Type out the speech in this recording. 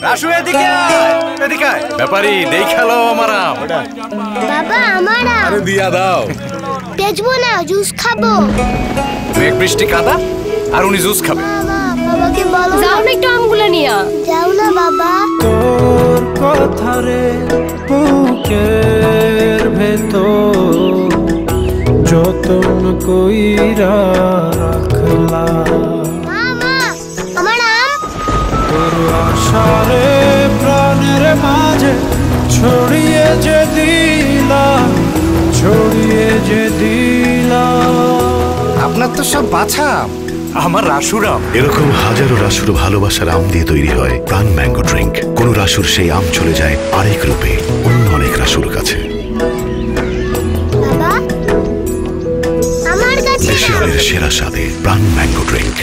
রাসু এদিকে আয়, এদিকে আয়। ব্যাপারী দেখালো আমার আম। বাবা আমার আম। আরে দিয়া দাও। বেচবো না, জুস খাবো। মেঘ বৃষ্টি কাদা আর উনি জুস খাবে। বাবাকে বলো যাও না একটু আমগুলো নিয়া। যাও না বাবা। তোর কথা রে বুকের ভেতর যতন কইরা রাখলাম। মামা আমার আম। তোর আশারে প্রাণের মাঝে ছড়িয়ে যে দিলাম, ছড়িয়ে যে দিলাম। আপনার তো সব বাছা, আমার রাসুর আম। এরকম হাজারো রাসুর ভালোবাসার আম দিয়ে তৈরি হয় প্রাণ ম্যাঙ্গো ড্রিঙ্ক। কোন রাসুর সেই আম চলে যায় আরেক রূপে অন্য অনেক রাসুর কাছে। বাবা আমার কাছে দেশি সেরা স্বাদে প্রাণ ম্যাঙ্গো ড্রিঙ্ক।